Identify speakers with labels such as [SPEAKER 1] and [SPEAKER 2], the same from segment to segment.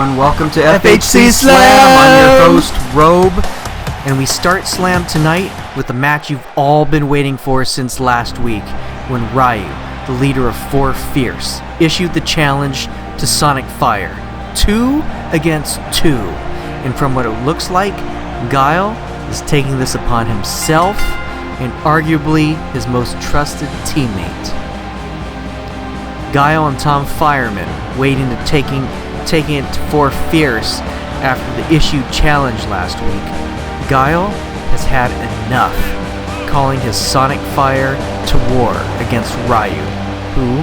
[SPEAKER 1] everyone, welcome to FHC Slam! I'm your host, Robe, and we start Slam tonight with the match you've all been waiting for since last week, when Ryu, the leader of Four Fierce, issued the challenge to Sonic Fire, 2 against 2, and from what it looks like, Guile is taking this upon himself and arguably his most trusted teammate. Guile and Tom Fyremin waiting to taking it to Four Fierce after the issued challenge last week. Guile has had enough, calling his Sonic Fire to war against Ryu, who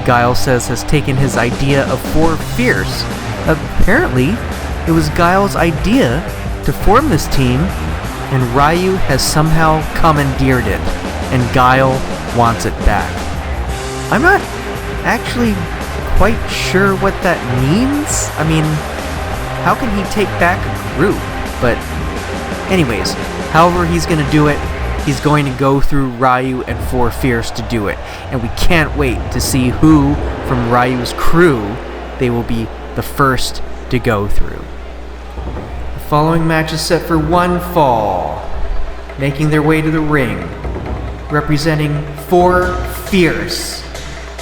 [SPEAKER 1] Guile says has taken his idea of Four Fierce. Apparently, it was Guile's idea to form this team, and Ryu has somehow commandeered it, and Guile wants it back. I'm not actually quite sure what that means. I mean, how can he take back a group? But anyways, however he's going to do it, he's going to go through Ryu and Four Fierce to do it. And we can't wait to see who from Ryu's crew they will be the first to go through. The following match is set for one fall. Making their way to the ring, representing Four Fierce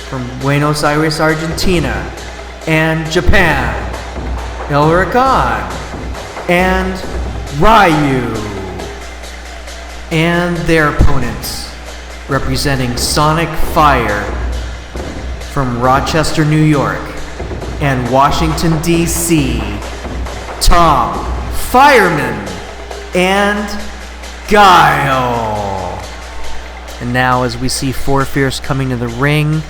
[SPEAKER 1] from Buenos Aires, Argentina, and Japan, Huracan, and Ryu. And their opponents, representing Sonic Fire from Rochester, New York, and Washington, D.C., Tom Fyremin and Guile. And now as we see Four Fierce coming to the ring,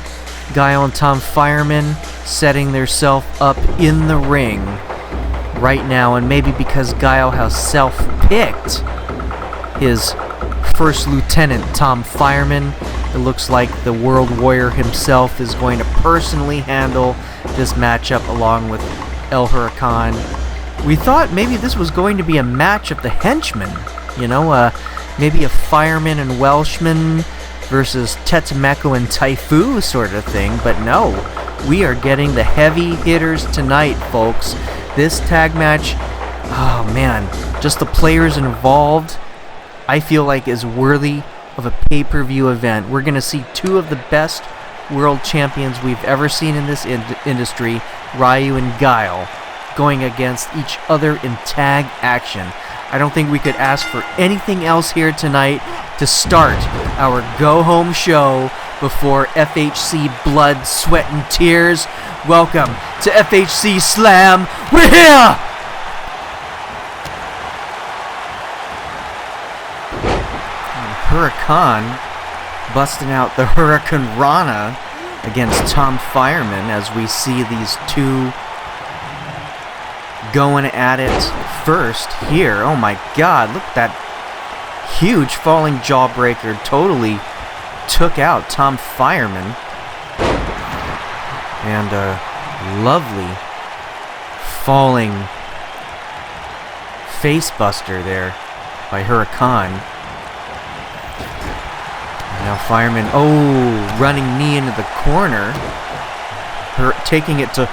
[SPEAKER 1] Guile and Tom Fyremin setting theirself up in the ring right now, and maybe because Guile has self-picked his first lieutenant, Tom Fyremin, it looks like the World Warrior himself is going to personally handle this matchup along with El Huracan. We thought maybe this was going to be a match of the henchmen, you know, maybe a Fireman and Welshman versus Tetemeko and Taifu sort of thing, but no, we are getting the heavy hitters tonight, folks. This tag match, oh man, just the players involved, I feel like is worthy of a pay-per-view event. We're going to see two of the best world champions we've ever seen in this industry, Ryu and Guile, going against each other in tag action. I don't think we could ask for anything else here tonight to start our go-home show before FHC Blood, Sweat, and Tears. Welcome to FHC Slam. We're here! And Huracan busting out the Huracan Rana against Tom Fyremin as we see these two going at it first here. Oh my god, look at that huge falling jawbreaker. Totally took out Tom Fyremin. And a lovely falling facebuster there by Huracan. Now Fyremin, running knee into the corner. Taking it to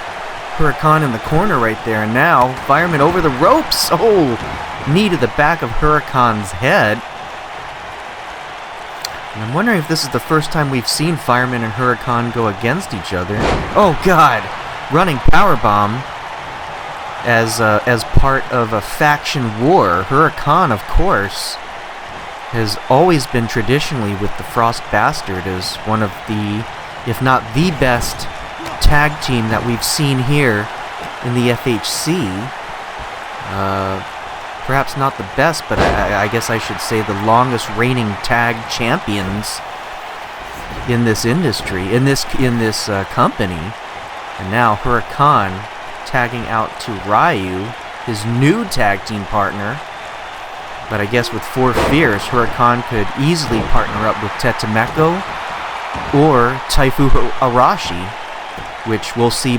[SPEAKER 1] Huracan in the corner right there, and now Fyremin over the ropes. Knee to the back of Huracan's head. And I'm wondering if this is the first time we've seen Fyremin and Huracan go against each other. Oh god! Running powerbomb as part of a faction war. Huracan, of course, has always been traditionally with the Frost Bastard as one of the, if not the best tag team that we've seen here in the FHC. Perhaps not the best, but I guess I should say the longest reigning tag champions in this industry, in this company. And now Huracan tagging out to Ryu, his new tag team partner. But I guess with Four Fierce, Huracan could easily partner up with Tetemeko or Taifu Arashi, which we'll see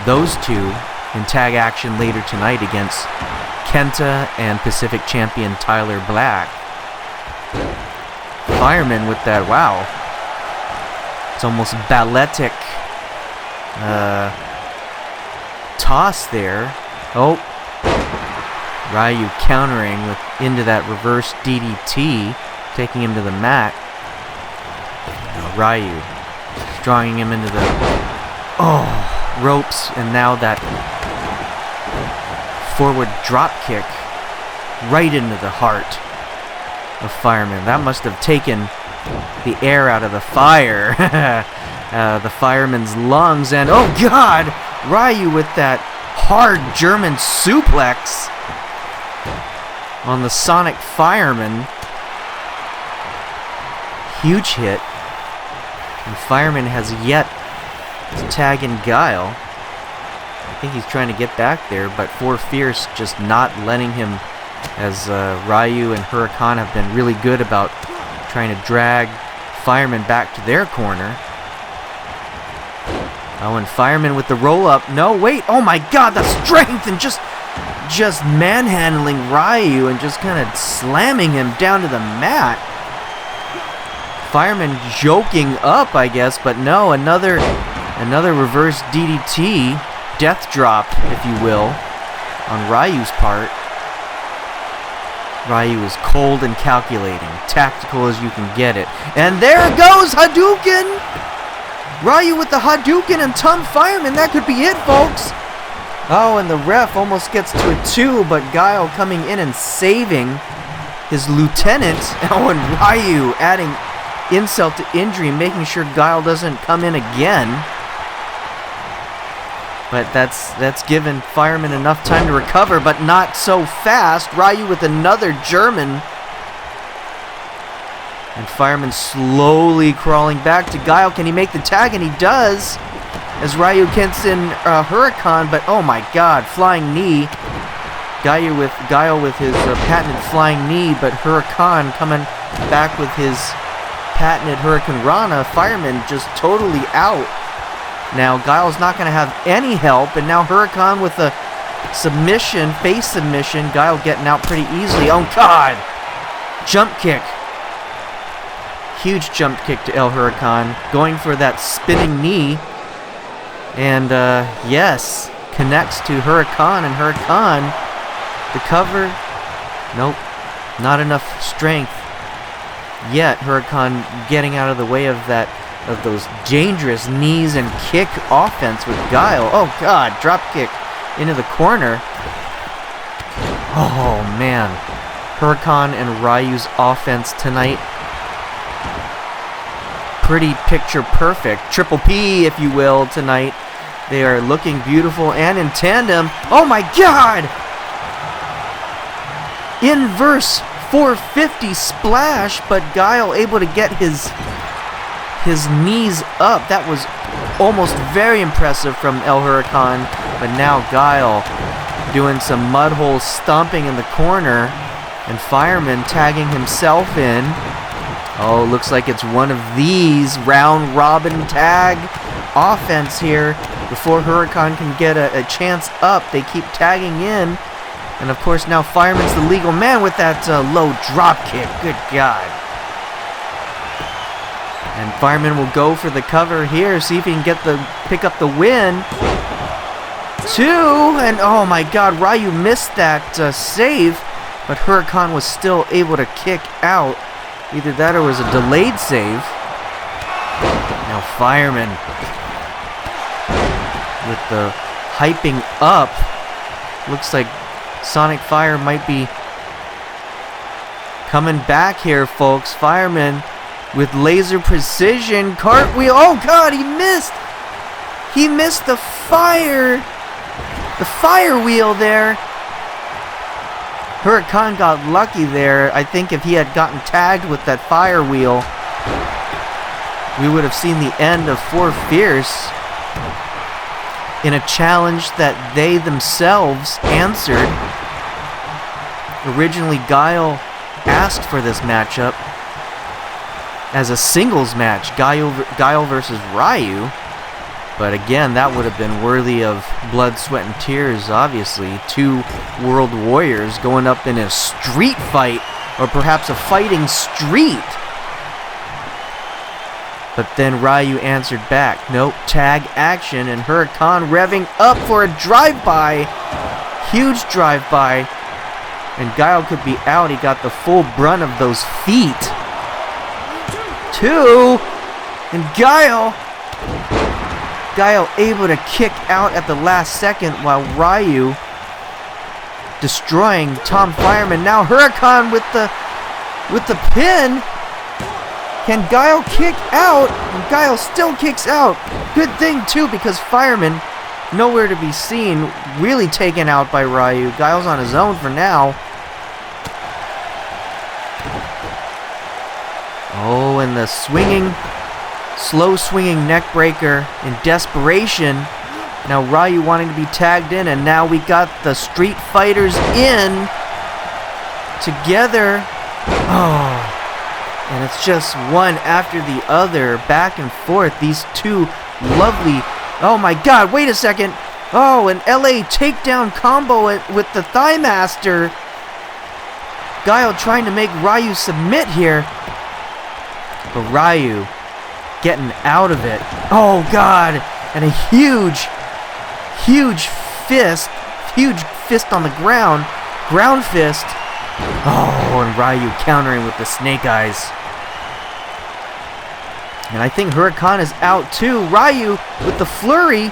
[SPEAKER 1] those two in tag action later tonight against Kenta and Pacific champion Tyler Black. Fyremin with that, wow. It's almost balletic toss there Oh. Ryu countering into that reverse DDT, taking him to the mat. Now Ryu drawing him into the ropes, and now that forward drop kick right into the heart of Fyremin. That must have taken the air out of the fire. The Fireman's lungs, and oh god, Ryu with that hard German suplex on the Sonic Fireman. Huge hit. And Fyremin has yet to tag in Guile. I think he's trying to get back there, but For Fierce just not letting him, as Ryu and Huracan have been really good about trying to drag Fyremin back to their corner. Oh, and Fyremin with the roll-up. No, wait. Oh my god, the strength, and just manhandling Ryu and just kind of slamming him down to the mat. Fyremin joking up, I guess, but no, another reverse DDT, death drop, if you will, on Ryu's part. Ryu is cold and calculating, tactical as you can get it. And there goes Hadouken! Ryu with the Hadouken and Tom Fyremin, that could be it, folks! Oh, and the ref almost gets to a 2, but Guile coming in and saving his lieutenant. Oh, and Ryu adding insult to injury, making sure Guile doesn't come in again. But that's given Fyremin enough time to recover, but not so fast. Ryu with another German. And Fyremin slowly crawling back to Guile. Can he make the tag? And he does. As Ryu gets in Huracan, but oh my god, flying knee. Guile with his patented flying knee, but Huracan coming back with his patented Hurricane Rana. Fyremin just totally out. Now Guile's not going to have any help, and now Huracan with a submission, face submission. Guile getting out pretty easily. Oh god! Jump kick. Huge jump kick to El Huracan, going for that spinning knee. And yes, connects to Huracan, and Huracan, the cover, nope, not enough strength yet. Huracan getting out of the way of those dangerous knees and kick offense with Guile. Oh god, drop kick into the corner. Oh man, Huracan and Ryu's offense tonight, pretty picture perfect. Triple P, if you will, tonight. They are looking beautiful and in tandem. Oh my god! Inverse 450 splash, but Guile able to get his knees up. That was almost very impressive from El Huracan. But now Guile doing some mud hole stomping in the corner, and Fyremin tagging himself in. Oh, looks like it's one of these round robin tag offense here. Before Huracan can get a chance up, they keep tagging in. And of course now Fyremin's the legal man with that low drop kick. Good God. And Fyremin will go for the cover here, see if he can pick up the win. 2, and oh my god, Ryu missed that save, but Huracan was still able to kick out. Either that or was a delayed save. Now Fyremin with the hyping up. Looks like Sonic Fire might be coming back here, folks. Fyremin with laser precision. Cartwheel. Oh god, he missed! He missed the fire wheel there. Huracan got lucky there. I think if he had gotten tagged with that fire wheel, we would have seen the end of For Fierce in a challenge that they themselves answered. Originally, Guile asked for this matchup as a singles match, Guile versus Ryu. But again, that would have been worthy of blood, sweat, and tears, obviously. 2 world warriors going up in a street fight, or perhaps a fighting street. But then Ryu answered back. Nope, tag action, and Huracan revving up for a drive-by. huge drive-by. And Guile could be out. He got the full brunt of those feet. 2. And Guile able to kick out at the last second while Ryu destroying Tom Fyremin. Now Huracan with the pin. Can Guile kick out? And Guile still kicks out. Good thing too, because Fyremin nowhere to be seen. Really taken out by Ryu. Guile's on his own for now. Oh, and the slow swinging neck breaker in desperation. Now Ryu wanting to be tagged in, and now we got the Street Fighters in together. Oh, and it's just one after the other, back and forth. These two lovely. Oh my God! Wait a second. Oh, an LA takedown combo with the Thigh Master. Guile trying to make Ryu submit here, but Ryu getting out of it. Oh God! And a huge fist on the ground fist. Oh, and Ryu countering with the snake eyes. And I think Huracan is out too. Ryu with the flurry.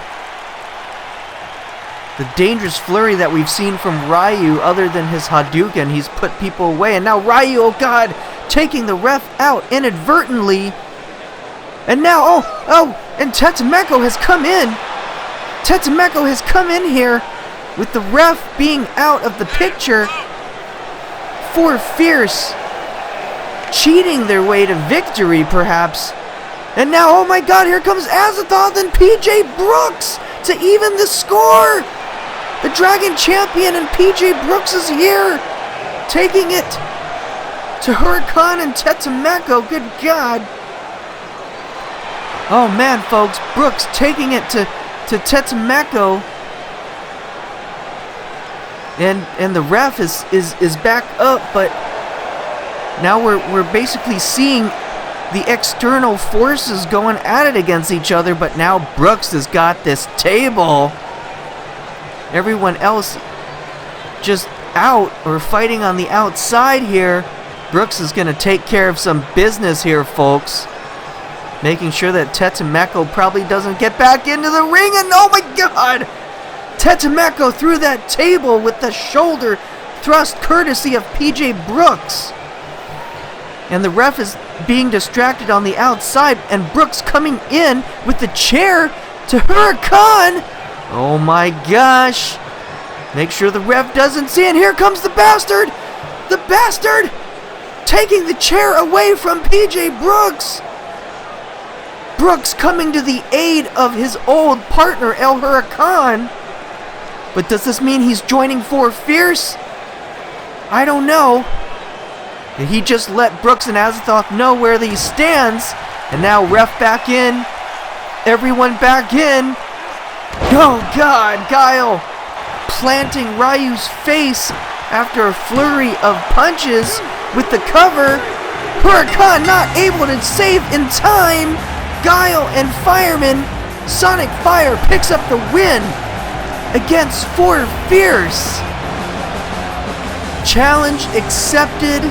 [SPEAKER 1] The dangerous flurry that we've seen from Ryu, other than his Hadouken. He's put people away. And now Ryu, oh God, taking the ref out inadvertently. And now, and Tetemeko has come in. Tetemeko has come in here with the ref being out of the picture. For Fierce cheating their way to victory, perhaps. And now, oh my God, here comes Azethoth and PJ Brooks to even the score. The Dragon Champion and PJ Brooks is here, taking it to Huracan and Tetemeko. Good God. Oh man, folks, Brooks taking it to Tetemeko. And the ref is back up, but now we're basically seeing the external forces going at it against each other, but now Brooks has got this table. Everyone else just out or fighting on the outside here. Brooks is going to take care of some business here, folks. Making sure that Tetemeko probably doesn't get back into the ring, and oh my God! Tetemeko through that table with the shoulder thrust courtesy of PJ Brooks. And the ref is being distracted on the outside, and Brooks coming in with the chair to Huracan. Oh my gosh. Make sure the ref doesn't see, and here comes the bastard. The bastard taking the chair away from PJ Brooks. Brooks coming to the aid of his old partner, El Huracan. But does this mean he's joining For Fierce? I don't know. He just let Brooks and Azethoth know where he stands. And now ref back in. Everyone back in. Oh God, Guile planting Ryu's face after a flurry of punches with the cover. Huracan not able to save in time. Guile and Fyremin. Sonic Fire picks up the win against For Fierce. Challenge accepted.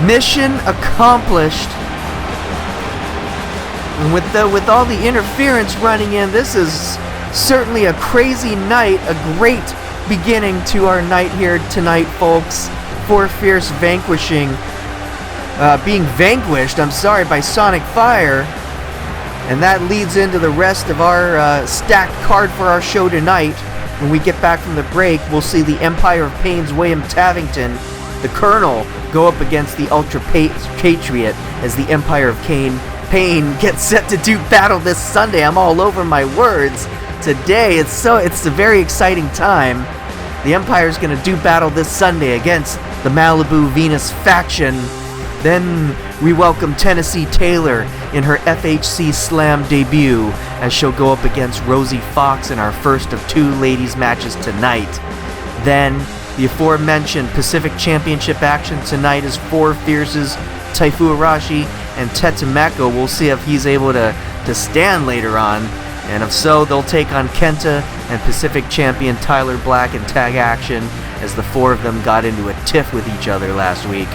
[SPEAKER 1] Mission accomplished. And with all the interference running in, this is certainly a crazy night, a great beginning to our night here tonight, folks. For Fierce being vanquished, by Sonic Fire. And that leads into the rest of our stacked card for our show tonight. When we get back from the break, we'll see the Empire of Pain's William Tavington, the Colonel, go up against the Ultrapatriot as the Empire of Pain gets set to do battle this Sunday. I'm all over my words today. It's a very exciting time. The Empire's going to do battle this Sunday against the Malibu Venus faction. Then we welcome Tennessee Taylor in her FHC Slam debut as she'll go up against Rosie Fox in our first of 2 ladies matches tonight. Then the aforementioned Pacific Championship action tonight is For Fierce's Taifu Arashi and Tetemeko. We'll see if he's able to stand later on And if so, they'll take on Kenta and Pacific Champion Tyler Black in tag action, as the four of them got into a tiff with each other last week.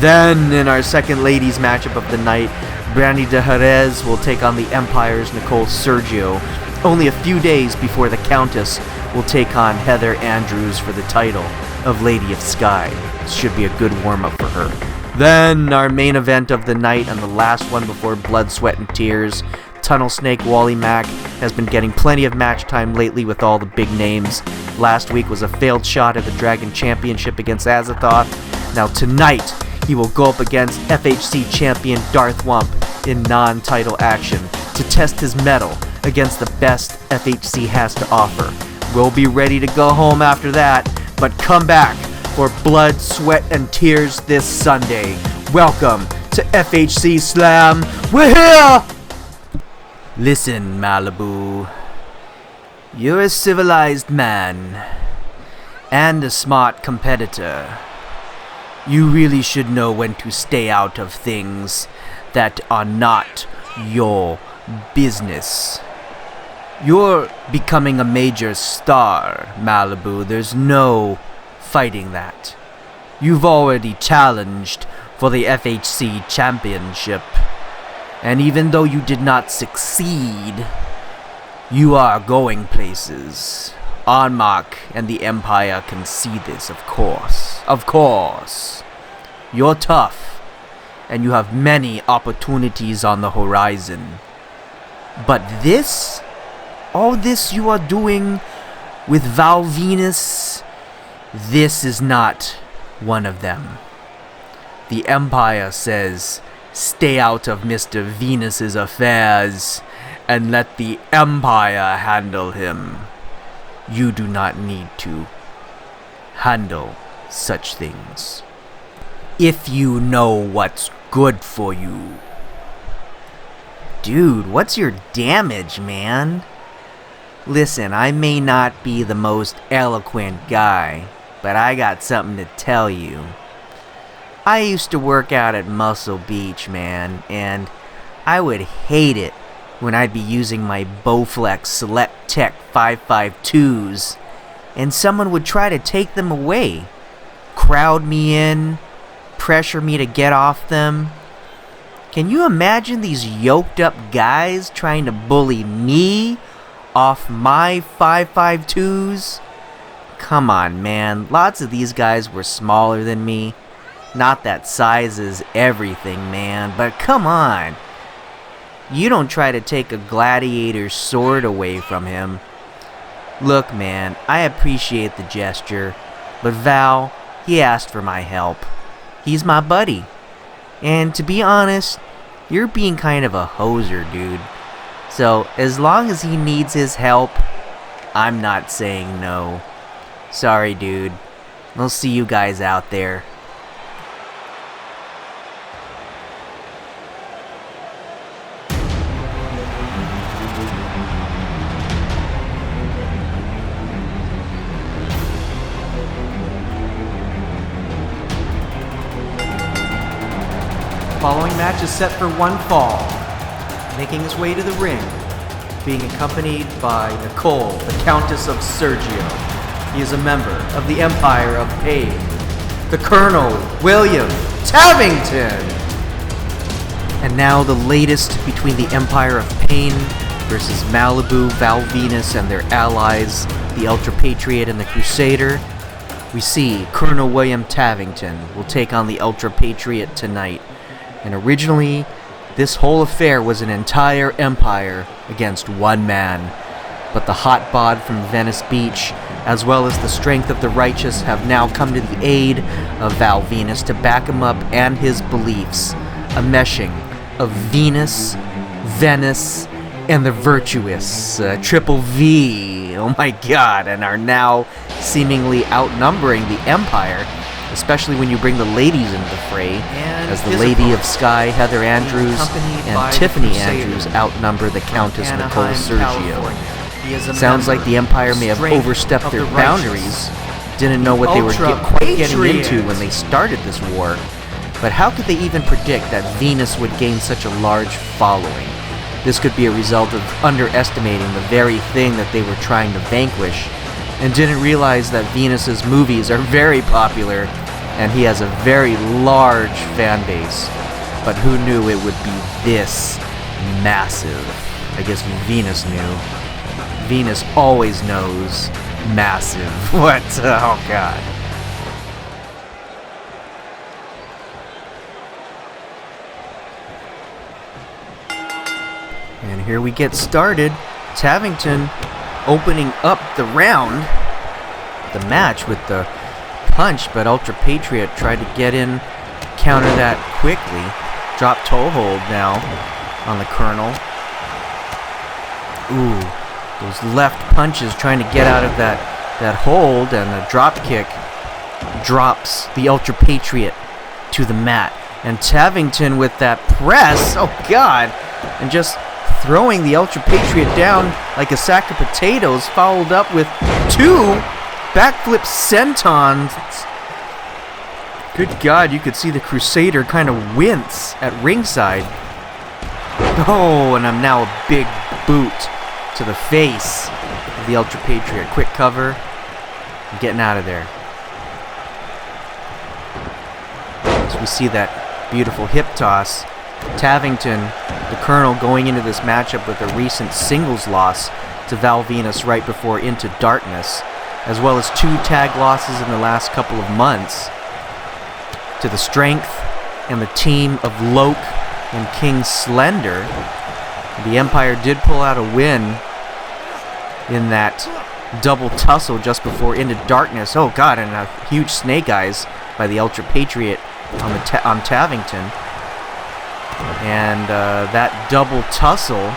[SPEAKER 1] Then, in our second ladies matchup of the night, Brandy de Jerez will take on the Empire's Nicole Sergio, only a few days before the Countess will take on Heather Andrews for the title of Lady of Sky. This should be a good warm-up for her. Then, our main event of the night and the last one before Blood, Sweat, and Tears, Tunnel Snake Wally Mack has been getting plenty of match time lately with all the big names. Last week was a failed shot at the Dragon Championship against Azethoth. Now tonight, he will go up against FHC champion Darth Wump in non-title action to test his mettle against the best FHC has to offer. We'll be ready to go home after that, but come back for Blood, Sweat, and Tears this Sunday. Welcome to FHC Slam. We're here! Listen, Malibu. You're a civilized man and a smart competitor. You really should know when to stay out of things that are not your business. You're becoming a major star, Malibu. There's no fighting that. You've already challenged for the FHC championship, and even though you did not succeed, you are going places. Armach and the Empire can see this, of course. Of course. You're tough, and you have many opportunities on the horizon. But this, all this you are doing with Val Venus, this is not one of them. The Empire says, stay out of Mr. Venus's affairs and let the Empire handle him. You do not need to handle such things if you know what's good for you. Dude, what's your damage, man? Listen, I may not be the most eloquent guy, but I got something to tell you. I used to work out at Muscle Beach, man, and I would hate it when I'd be using my Bowflex Select Tech 552s and someone would try to take them away, crowd me in, pressure me to get off them. Can you imagine these yoked up guys trying to bully me off my 552s? Come on, man. Lots of these guys were smaller than me. Not that size is everything, man, but come on. You don't try to take a gladiator's sword away from him. Look, man, I appreciate the gesture, but Val, he asked for my help. He's my buddy. And to be honest, you're being kind of a hoser, dude. So, as long as he needs his help, I'm not saying no. Sorry, dude. I'll see you guys out there. Following match is set for one fall. Making his way to the ring, being accompanied by Nicole, the Countess of Sergio. He is a member of the Empire of Pain, the Colonel William Tavington. And now the latest between the Empire of Pain versus Malibu, Val Venus, and their allies, the Ultrapatriot and the Crusader. We see Colonel William Tavington will take on the Ultrapatriot tonight. And originally, this whole affair was an entire empire against one man. But the hot bod from Venice Beach, as well as the strength of the righteous, have now come to the aid of Val Venus to back him up and his beliefs. A meshing of Venus, Venice, and the virtuous, Triple V, oh my god, and are now seemingly outnumbering the Empire, especially when you bring the ladies into the fray, as the Lady of Sky, Heather Andrews, and Tiffany Andrews outnumber the Countess Nicole Sergio. Sounds like the Empire may have overstepped their boundaries, didn't know what they were quite getting into when they started this war. But how could they even predict that Venus would gain such a large following? this could be a result of underestimating the very thing that they were trying to vanquish, and didn't realize that Venus's movies are very popular, and he has a very large fan base. But who knew it would be this massive? I guess Venus knew. Venus always knows massive. What? Oh god. And here we get started. Tavington opening up the round, the match with the punch, but Ultrapatriot tried to get in, counter that quickly. Drop toe hold now on the Colonel. Ooh, those left punches trying to get out of that hold, and the drop kick drops the Ultrapatriot to the mat. And Tavington with that press, oh god, and just throwing the Ultrapatriot down like a sack of potatoes, followed up with 2 backflip sentons. Good God, you could see the Crusader kind of wince at ringside. Oh, and I'm now a big boot to the face of the Ultrapatriot. Quick cover. I'm getting out of there. So we see that beautiful hip toss. Tavington, the Colonel, going into this matchup with a recent singles loss to Val Venus right before Into Darkness, as well as 2 tag losses in the last couple of months to the Strength and the team of Loke and King Slender. The Empire did pull out a win in that double tussle just before Into Darkness. Oh god, and a huge snake eyes by the Ultrapatriot on Tavington. And that double tussle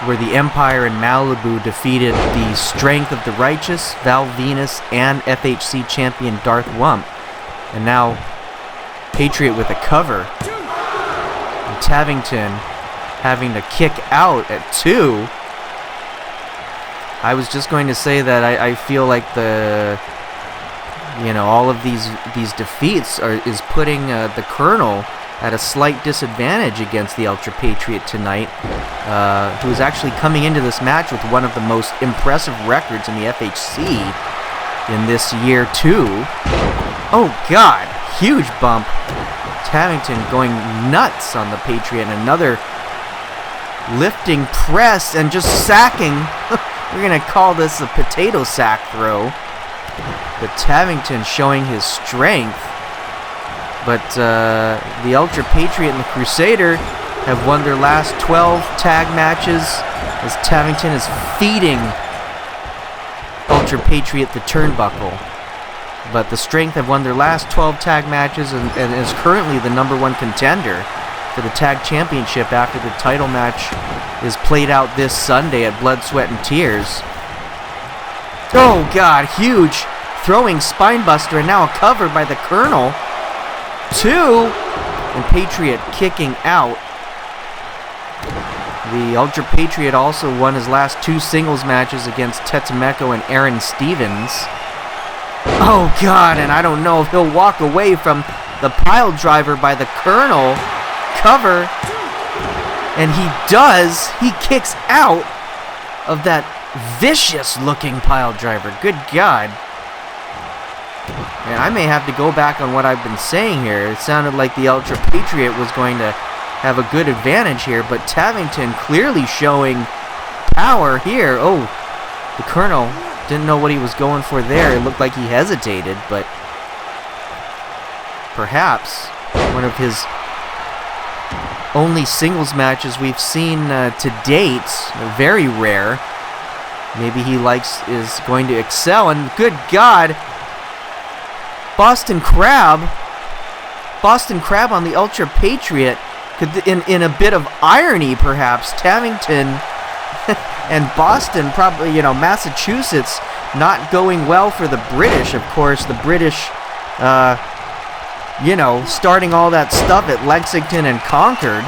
[SPEAKER 1] where the Empire and Malibu defeated the Strength of the Righteous, Val Venus, and FHC champion Darth Wump. And now Patriot with a cover. And Tavington having to kick out at 2. I was just going to say that I feel like all of these defeats is putting the Colonel at a slight disadvantage against the Ultrapatriot tonight, who is actually coming into this match with one of the most impressive records in the FHC in this year too. Oh god, huge bump. Tavington going nuts on the Patriot. Another lifting press and just sacking. We're going to call this a potato sack throw. But Tavington showing his strength. But the Ultrapatriot and the Crusader have won their last 12 tag matches as Tavington is feeding Ultrapatriot the turnbuckle. But the Strength have won their last 12 tag matches and is currently the #1 contender for the tag championship after the title match is played out this Sunday at Blood, Sweat, and Tears. Oh god, huge throwing spinebuster, and now a cover by the Colonel. 2, and Patriot kicking out. The Ultrapatriot also won his last 2 singles matches against Tetemeko and Aaron Stevens. Oh god, and I don't know if he'll walk away from the pile driver by the Colonel. Cover, and he does. He kicks out of that vicious looking pile driver. Good god. And I may have to go back on what I've been saying here. It sounded like the Ultrapatriot was going to have a good advantage here, but Tavington clearly showing power here. Oh, the Colonel didn't know what he was going for there. It looked like he hesitated, but perhaps one of his only singles matches we've seen to date, very rare. Maybe he is going to excel, and good god, Boston Crab on the Ultrapatriot. In a bit of irony, perhaps, Tavington and Boston, probably, Massachusetts, not going well for the British. Of course, the British, starting all that stuff at Lexington and Concord.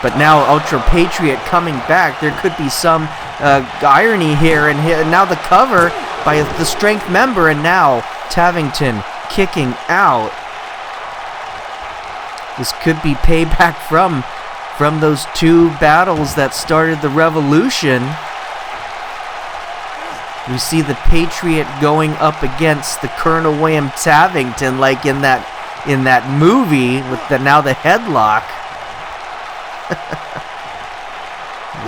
[SPEAKER 1] But now Ultrapatriot coming back. There could be some irony here. And now the cover by the Strength member, and now Tavington kicking out. This could be payback from those 2 battles that started the revolution. We see the Patriot going up against the Colonel William Tavington, like in that movie with now the headlock.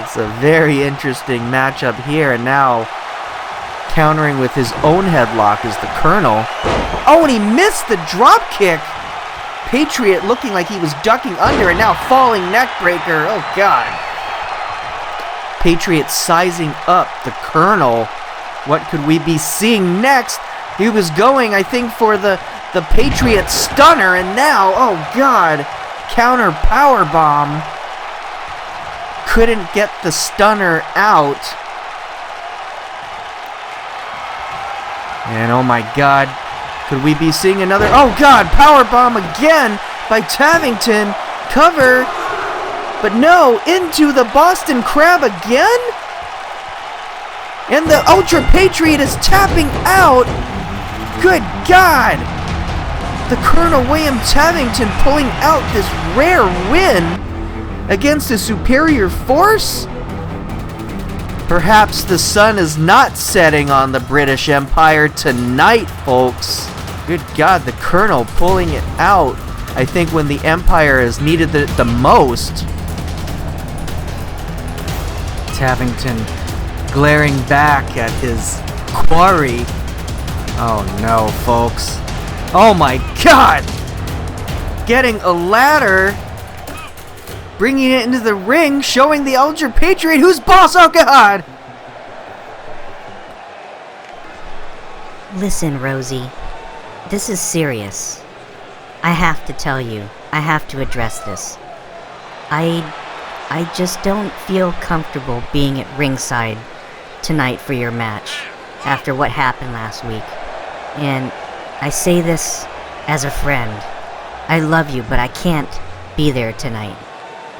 [SPEAKER 1] It's a very interesting matchup here, and now countering with his own headlock is the Colonel. Oh, and he missed the drop kick. Patriot looking like he was ducking under, and now falling neck breaker. Oh God. Patriot sizing up the Colonel. What could we be seeing next? He was going, I think, for the Patriot stunner, and now, oh God, counter power bomb. Couldn't get the stunner out. And oh my God, could we be seeing another? Oh God, power bomb again by Tavington. Cover, but no, into the Boston Crab again? And the Ultra Patriot is tapping out. Good God. The Colonel William Tavington pulling out this rare win against a superior force? Perhaps the sun is not setting on the British Empire tonight, folks. Good God, the Colonel pulling it out, I think, when the Empire has needed it the most. Tavington glaring back at his quarry. Oh no, folks. Oh my God! Getting a ladder, bringing it into the ring, showing the Ultra Patriot who's boss. Oh God!
[SPEAKER 2] Listen, Rosie. This is serious. I have to tell you. I have to address this. I just don't feel comfortable being at ringside tonight for your match after what happened last week. And I say this as a friend. I love you, but I can't be there tonight.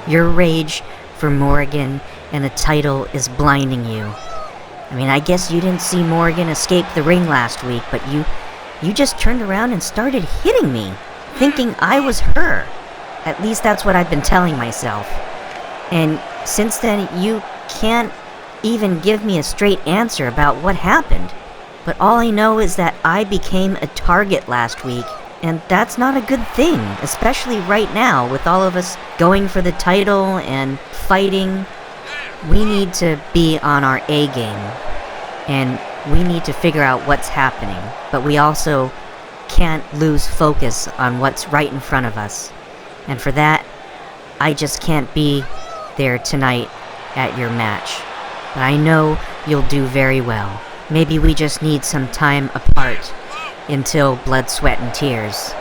[SPEAKER 2] Your rage for Morgan and the title is blinding you. I mean, I guess you didn't see Morgan escape the ring last week, but you just turned around and started hitting me, thinking I was her. At least that's what I've been telling myself. And since then, you can't even give me a straight answer about what happened. But all I know is that I became a target last week, and that's not a good thing, especially right now with all of us going for the title and fighting. We need to be on our A game, and we need to figure out what's happening, but we also can't lose focus on what's right in front of us. And for that, I just can't be there tonight at your match. But I know you'll do very well. Maybe we just need some time apart until blood, sweat, and tears.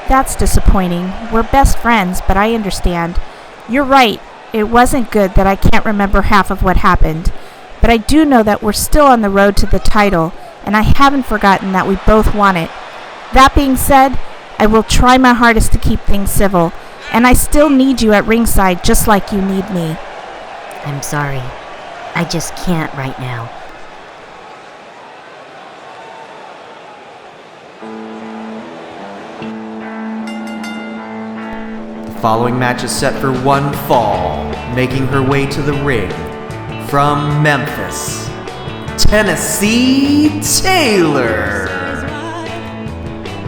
[SPEAKER 3] That's disappointing. We're best friends, but I understand. You're right. It wasn't good that I can't remember half of what happened. But I do know that we're still on the road to the title, and I haven't forgotten that we both want it. That being said, I will try my hardest to keep things civil, and I still need you at ringside just like you need me.
[SPEAKER 2] I'm sorry. I just can't right now.
[SPEAKER 1] The following match is set for one fall, making her way to the ring from Memphis, Tennessee, Taylor.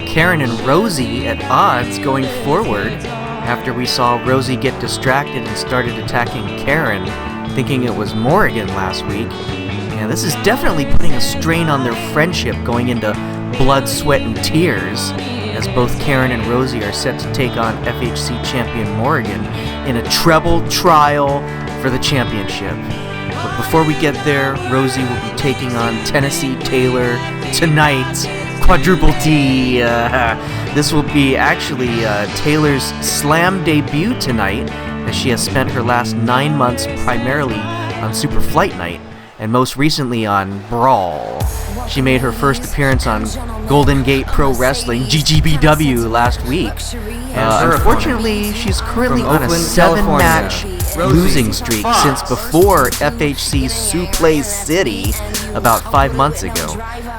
[SPEAKER 1] Karin and Rosie at odds going forward after we saw Rosie get distracted and started attacking Karin, thinking it was Morgan last week. And this is definitely putting a strain on their friendship going into blood, sweat, and tears, as both Karin and Rosie are set to take on FHC champion Morgan in a treble trial for the championship. But before we get there, Rosie will be taking on Tennessee Taylor tonight. Quadruple T. This will be actually Taylor's slam debut tonight, as she has spent her last 9 months primarily on Super Flight Night, and most recently on Brawl. She made her first appearance on Golden Gate Pro Wrestling, GGBW, last week. Unfortunately, she's currently on a 7-match losing streak since before FHC Suplex City about 5 months ago.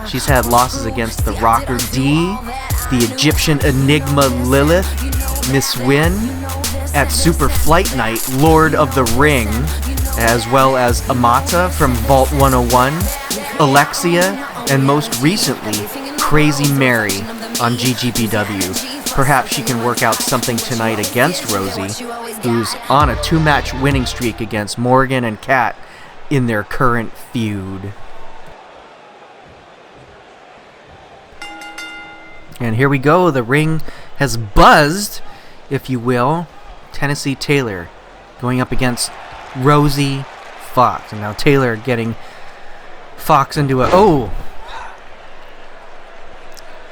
[SPEAKER 1] She's had losses against the Rocker D, the Egyptian Enigma Lilith, Miss Win at Super Flight Night, Lord of the Ring, as well as Amata from Vault 101, Alexia, and most recently, Crazy Mary on GGBW. Perhaps she can work out something tonight against Rosie, who's on a 2-match winning streak against Morgan and Kat in their current feud. And here we go. The ring has buzzed, if you will. Tennessee Taylor going up against Rosie Fox. And now Taylor getting Fox into a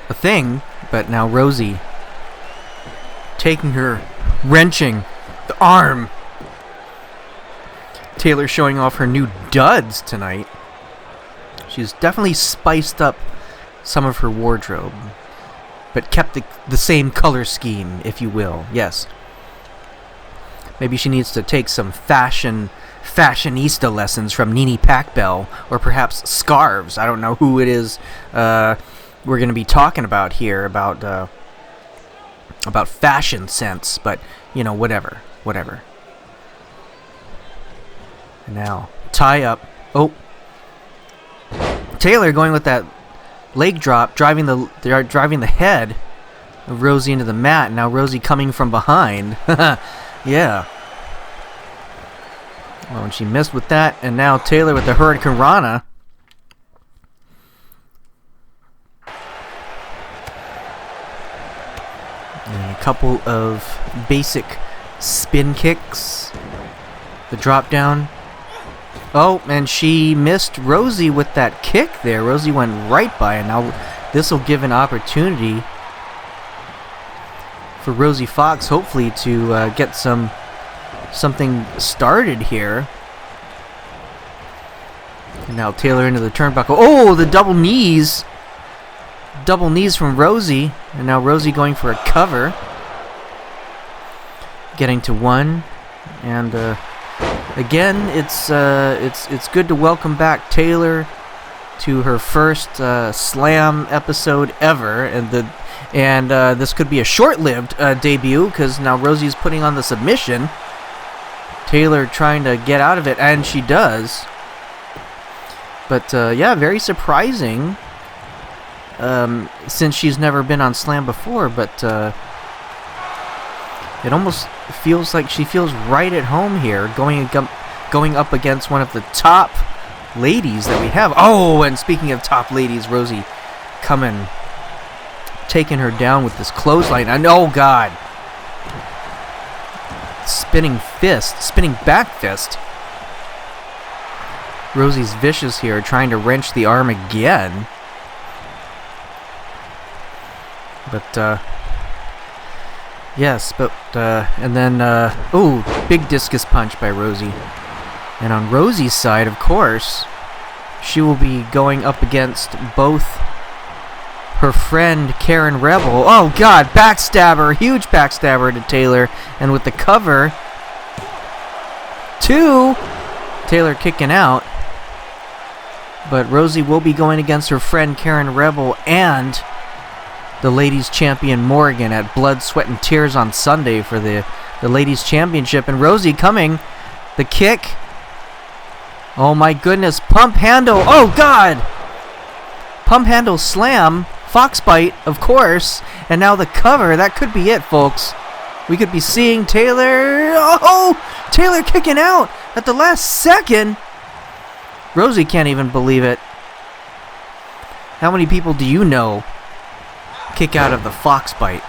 [SPEAKER 1] thing. But now Rosie taking her, wrenching the arm. Taylor showing off her new duds tonight. She's definitely spiced up some of her wardrobe, but kept the same color scheme, if you will. Yes. Maybe she needs to take some fashionista lessons from Nini Pacbell, or perhaps scarves. I don't know who it is we're going to be talking about here, about fashion sense, but, you know, whatever. And now, tie up. Oh. Taylor going with that leg drop, driving the head of Rosie into the mat. Now Rosie coming from behind. Yeah. Oh, and she missed with that. And now Taylor with the Huracan. And a couple of basic spin kicks. The drop down. Oh, and she missed Rosie with that kick there. Rosie went right by, and now this will give an opportunity for Rosie Fox, hopefully, to get something started here. And now Taylor into the turnbuckle. Oh, the double knees. Double knees from Rosie. And now Rosie going for a cover. Getting to one. And again, it's good to welcome back Taylor to her first Slam episode ever, and this could be a short-lived debut, because now Rosie's putting on the submission. Taylor trying to get out of it, and she does. But yeah, very surprising, since she's never been on Slam before. But it almost feels like she feels right at home here, going up against one of the top ladies that we have. Oh, and speaking of top ladies, Rosie coming, taking her down with this clothesline. And oh God, spinning back fist. Rosie's vicious here, trying to wrench the arm again. But yes, but and then ooh, big discus punch by Rosie. And on Rosie's side, of course, she will be going up against both her friend Karin Rebel. Oh God, backstabber, huge backstabber to Taylor, and with the cover, Taylor kicking out. But Rosie will be going against her friend Karin Rebel and the ladies champion Morgan at Blood, Sweat, and Tears on Sunday for the ladies championship. And Rosie coming, the kick. Oh my goodness, pump handle. Oh God, pump handle slam, fox bite, of course. And now the cover. That could be it, folks. We could be seeing Taylor. Oh, Taylor kicking out at the last second. Rosie can't even believe it. How many people do you know kick out of the fox bite?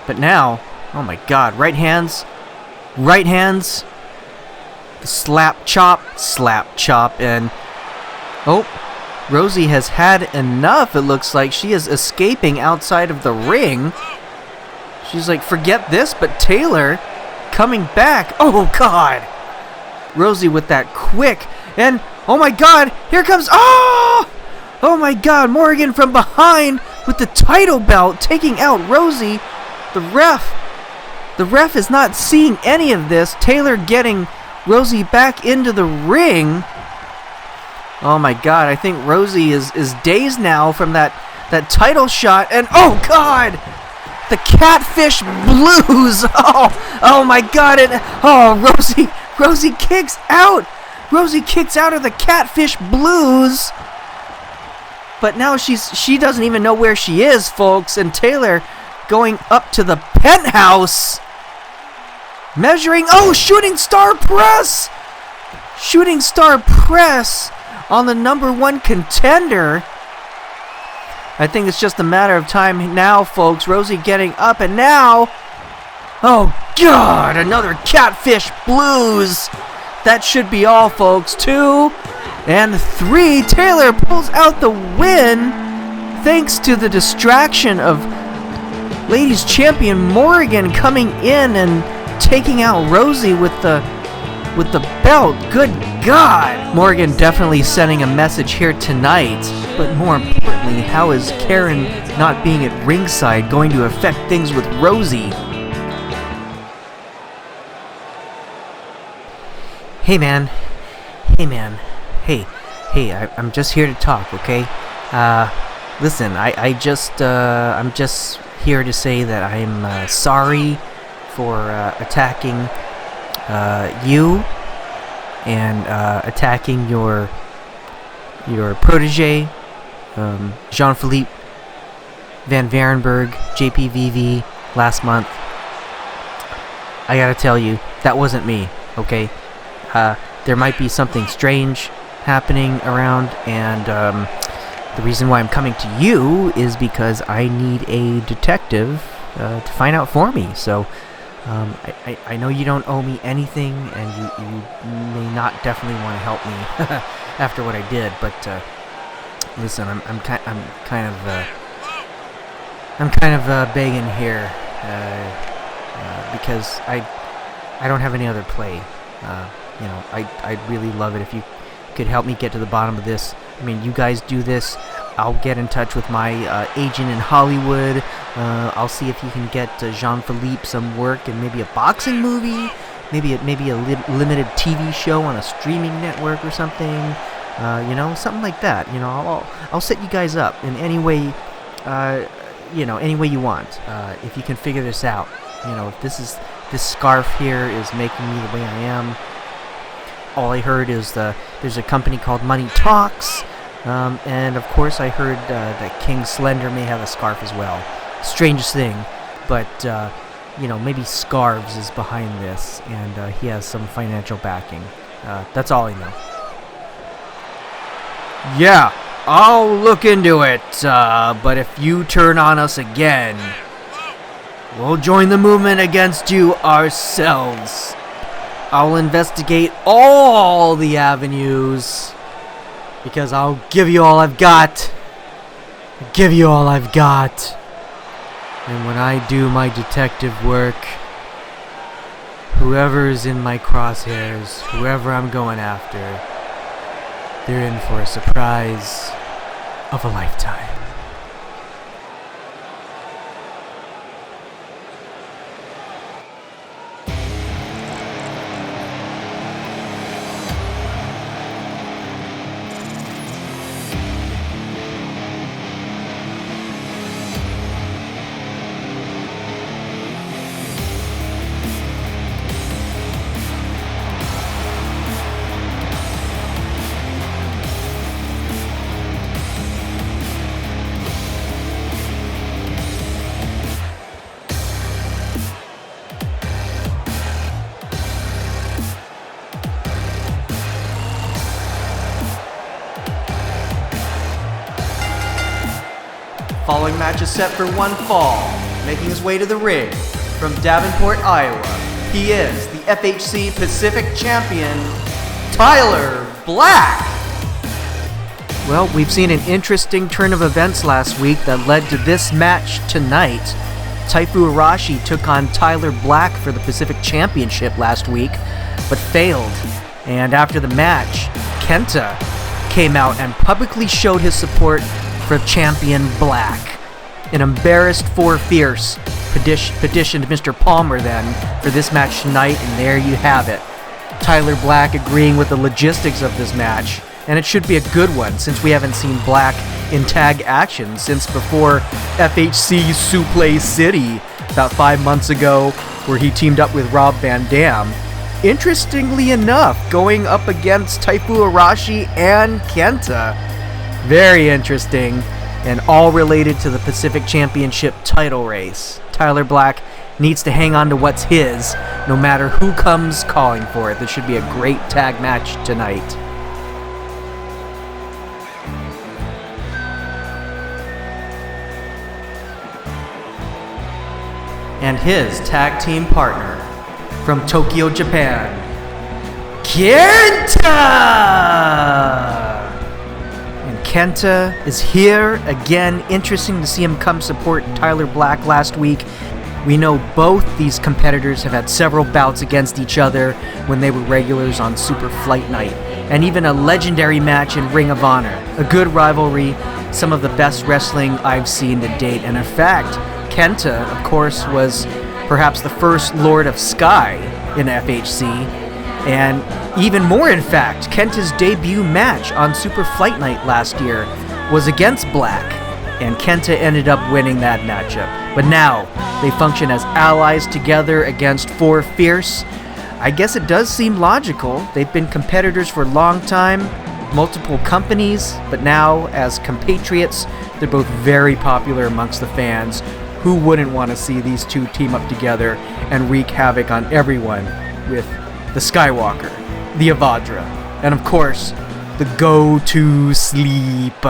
[SPEAKER 1] But now, oh my God, right hands, the slap chop, and oh, Rosie has had enough. It looks like she is escaping outside of the ring. She's like, forget this, but Taylor coming back. Oh God, Rosie with that quick, and oh my God, here comes, oh my God, Morgan from behind with the title belt, taking out Rosie. The ref is not seeing any of this. Taylor getting Rosie back into the ring. Oh my God, I think Rosie is dazed now from that title shot. And oh God, The Catfish Blues. Oh my God! Rosie kicks out. Rosie kicks out of the Catfish Blues. But now she doesn't even know where she is, folks. And Taylor going up to the penthouse, measuring. Shooting star press. Shooting star press on the #1 contender. I think it's just a matter of time now, folks. Rosie getting up, and now, oh God, another Catfish Blues. That should be all, folks. 2 and 3. Taylor pulls out the win thanks to the distraction of Ladies Champion Morgan coming in and taking out Rosie with the belt. Good God! Morgan definitely sending a message here tonight, but more importantly, how is Karin not being at ringside going to affect things with Rosie? Hey man, I'm just here to talk, okay? Listen, I'm just here to say that I'm sorry for attacking you and attacking your protege, Jean-Philippe Van Varenberg, JPVV, last month. I gotta tell you, that wasn't me, okay? There might be something strange happening around, and the reason why I'm coming to you is because I need a detective to find out for me. So I know you don't owe me anything, and you may not definitely want to help me after what I did. But listen, I'm kind of begging here because I don't have any other play. I'd really love it if you could help me get to the bottom of this. I mean, you guys do this. I'll get in touch with my agent in Hollywood. I'll see if you can get Jean-Philippe some work in maybe a boxing movie, maybe a limited TV show on a streaming network or something. Something like that. I'll set you guys up in any way, any way you want. If you can figure this out. If this scarf here is making me the way I am. All I heard is there's a company called Money Talks, and of course I heard that King Slender may have a scarf as well. Strangest thing, but maybe Scarves is behind this, and he has some financial backing. That's all I know. Yeah, I'll look into it, but if you turn on us again, we'll join the movement against you ourselves. I'll investigate all the avenues, because I'll give you all I've got. Give you all I've got. And when I do my detective work, whoever's in my crosshairs, whoever I'm going after, they're in for a surprise of a lifetime. Following match is set for one fall. Making his way to the ring from Davenport, Iowa, he is the FHC Pacific Champion, Tyler Black. Well, we've seen an interesting turn of events last week that led to this match tonight. Taifu Arashi took on Tyler Black for the Pacific Championship last week, but failed. And after the match, Kenta came out and publicly showed his support for Champion Black. An embarrassed Four Fierce petitioned Mr. Palmer then for this match tonight, and there you have it. Tyler Black agreeing with the logistics of this match and it should be a good one since we haven't seen Black in tag action since before FHC Suplex City about 5 months ago, where he teamed up with Rob Van Dam. Interestingly enough, going up against Taifu, Arashi, and Kenta. Very interesting, and all related to the Pacific Championship title race. Tyler Black needs to hang on to what's his, no matter who comes calling for it. This should be a great tag match tonight. And his tag team partner from Tokyo, Japan, Kenta! And Kenta is here again. Interesting to see him come support Tyler Black last week. We know both these competitors have had several bouts against each other when they were regulars on Super Fight Night, and even a legendary match in Ring of Honor. A good rivalry, some of the best wrestling I've seen to date, and in fact, Kenta, of course, was perhaps the first Lord of Sky in FHC, and even more in fact, Kenta's debut match on Super Fight Night last year was against Black, and Kenta ended up winning that matchup. But now, they function as allies together against Four Fierce. I guess it does seem logical. They've been competitors for a long time, multiple companies, but now, as compatriots, they're both very popular amongst the fans. Who wouldn't want to see these two team up together and wreak havoc on everyone with the Skywalker, the Avadra, and of course, the go-to-sleep.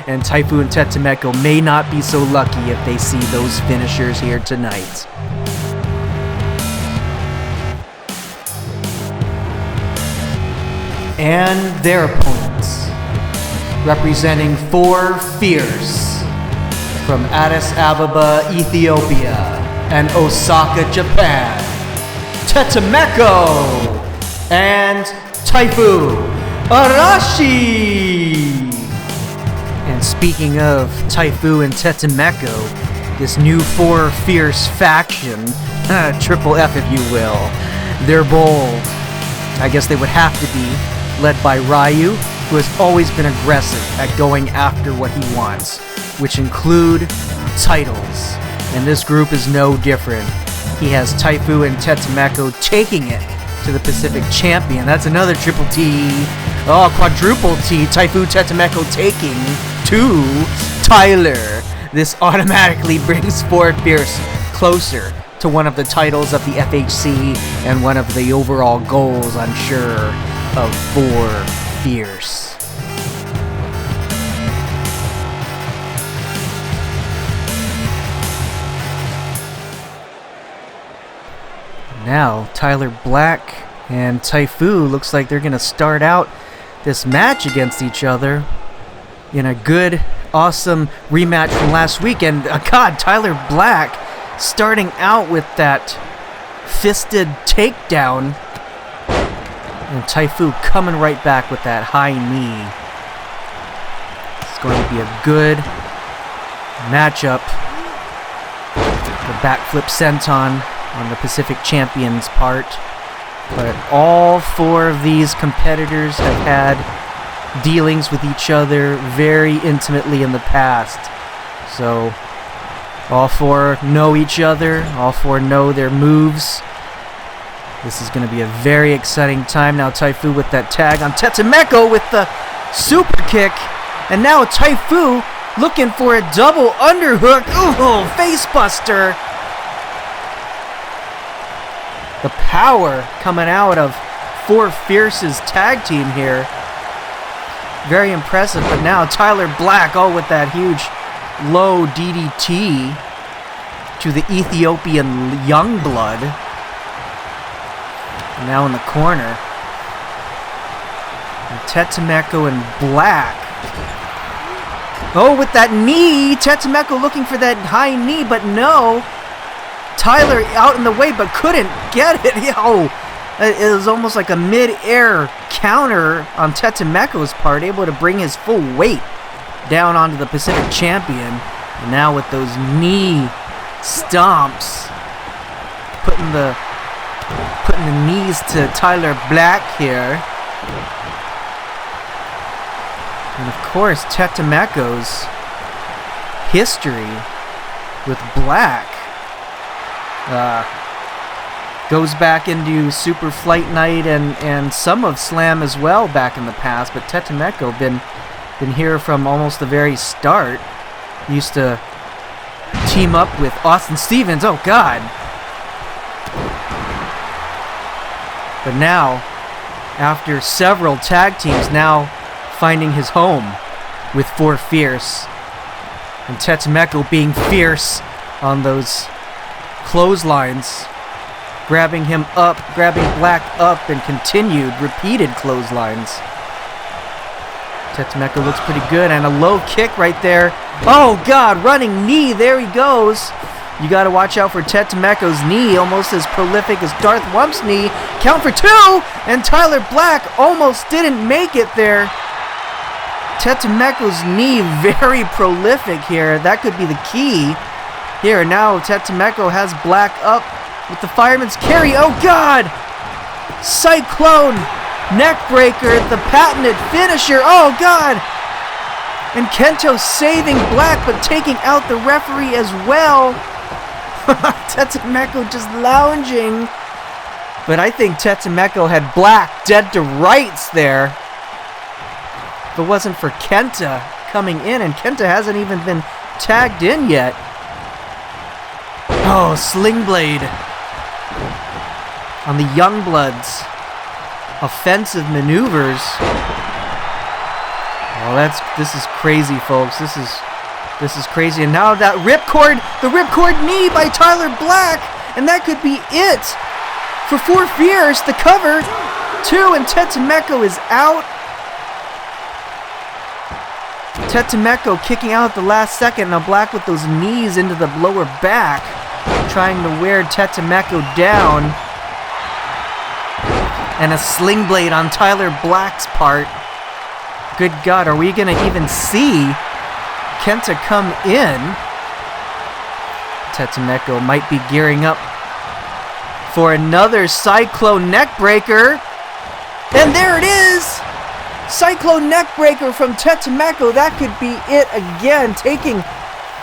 [SPEAKER 1] And Taifu and Tetemeko may not be so lucky if they see those finishers here tonight. And their opponents, representing Four Fierce, from Addis Ababa, Ethiopia, and Osaka, Japan, Tetemeko and Taifu, Arashi! And speaking of Taifu and Tetemeko, this new Four Fierce faction, triple F if you will, they're bold. I guess they would have to be, led by Ryu, who has always been aggressive at going after what he wants, which include titles. And this group is no different. He has Taifu and Tetemeko taking it to the Pacific Champion. That's another triple T. Oh, quadruple T. Taifu, Tetemeko taking to Tyler. This automatically brings Four Fierce closer to one of the titles of the FHC and one of the overall goals, I'm sure, of Four Fierce. Now, Tyler Black and Taifu looks like they're going to start out this match against each other in a good, awesome rematch from last week. And, God, Tyler Black starting out with that fisted takedown. And Taifu coming right back with that high knee. It's going to be a good matchup. The backflip senton on the Pacific Champion's part. But all four of these competitors have had dealings with each other very intimately in the past. So all four know each other, all four know their moves. This is going to be a very exciting time. Now Taifu with that tag on Tetemeko with the super kick. And now Taifu looking for a double underhook. Ooh, face buster. The power coming out of Four Fierce's tag team here. Very impressive, but now Tyler Black, with that huge low DDT to the Ethiopian Youngblood. Now in the corner. And Tetemeko and Black. With that knee. Tetemeko looking for that high knee, but no. Tyler out in the way, but couldn't get it. It was almost like a mid-air counter on Tetemeko's part, able to bring his full weight down onto the Pacific Champion. And now with those knee stomps, putting the knees to Tyler Black here. And of course, Tetemeko's history with Black goes back into Super Flight Night and some of Slam as well back in the past. But Tetemeko been here from almost the very start. Used to team up with Austin Stevens. Oh God! But now, after several tag teams, now finding his home with 4 Fierce. And Tetemeko being fierce on those clotheslines, grabbing him up, grabbing Black up, and continued repeated clotheslines. Tetemeko looks pretty good, and a low kick right there. Oh God, running knee, there he goes. You gotta watch out for Tetemeko's knee, almost as prolific as Darth Wump's knee. Count for 2, and Tyler Black almost didn't make it there. Tetemeko's knee, very prolific here. That could be the key. Here, now Tetemeko has Black up with the Fireman's carry. Oh God! Cyclone neckbreaker, the patented finisher. Oh God! And Kento saving Black, but taking out the referee as well. Tetemeko just lounging. But I think Tetemeko had Black dead to rights there. If it wasn't for Kenta coming in, and Kenta hasn't even been tagged in yet. Oh, Sling Blade on the Youngbloods. Offensive maneuvers. Oh, this is crazy, folks. This is crazy. And now that the ripcord knee by Tyler Black, and that could be it for 4 Fierce. The cover 2, and Tetemeko is out. Tetemeko kicking out at the last second. Now Black with those knees into the lower back, trying to wear Tetemeko down. And a sling blade on Tyler Black's part. Good God, are we going to even see Kenta come in? Tetemeko might be gearing up for another Cyclone neckbreaker. And there it is! Cyclone neckbreaker from Tetemeko. That could be it again, taking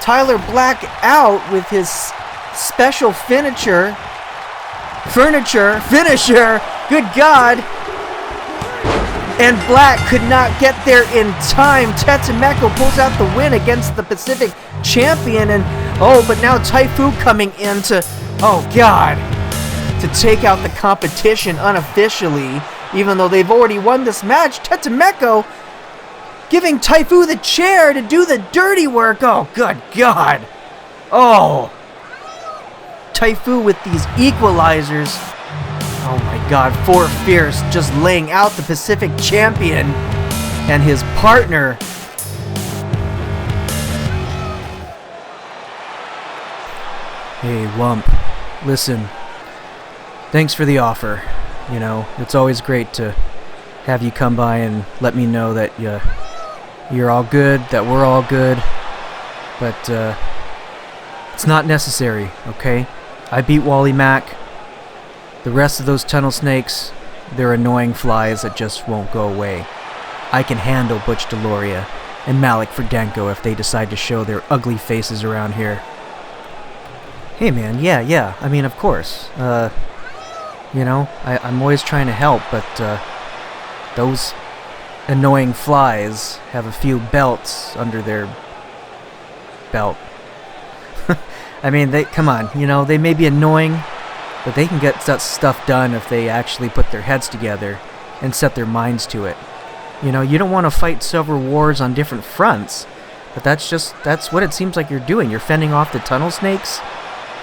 [SPEAKER 1] Tyler Black out with his special finisher. Good God. And Black could not get there in time. Tetemeko pulls out the win against the Pacific champion. And but now Taifu coming in to, oh God, to take out the competition unofficially. Even though they've already won this match, Tetemeko giving Taifu the chair to do the dirty work. Oh, good God. Oh. Taifu with these equalizers. Oh my God, 4 Fierce just laying out the Pacific champion and his partner. Hey, Wump. Listen. Thanks for the offer. You know, it's always great to have you come by and let me know that you're all good, that we're all good. But it's not necessary, okay? I beat Wally Mack. The rest of those tunnel snakes, they're annoying flies that just won't go away. I can handle Butch Deloria and Malik Ferdenko if they decide to show their ugly faces around here. Hey man, yeah, I mean, of course. You know, I'm always trying to help, but those annoying flies have a few belts under their belt. I mean, come on, you know, they may be annoying, but they can get that stuff done if they actually put their heads together and set their minds to it. You know, you don't want to fight several wars on different fronts, but that's what it seems like you're doing. You're fending off the tunnel snakes.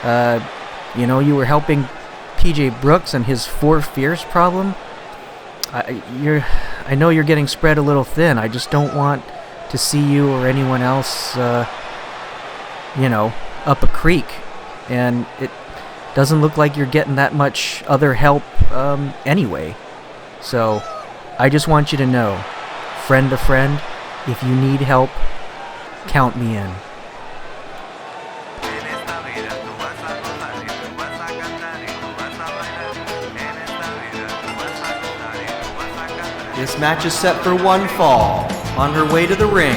[SPEAKER 1] You know, you were helping PJ Brooks and his 4 Fierce problem. I know you're getting spread a little thin. I just don't want to see you or anyone else, you know, up a creek. And it doesn't look like you're getting that much other help anyway. So I just want you to know, friend to friend, if you need help, count me in. This match is set for one fall on her way to the ring,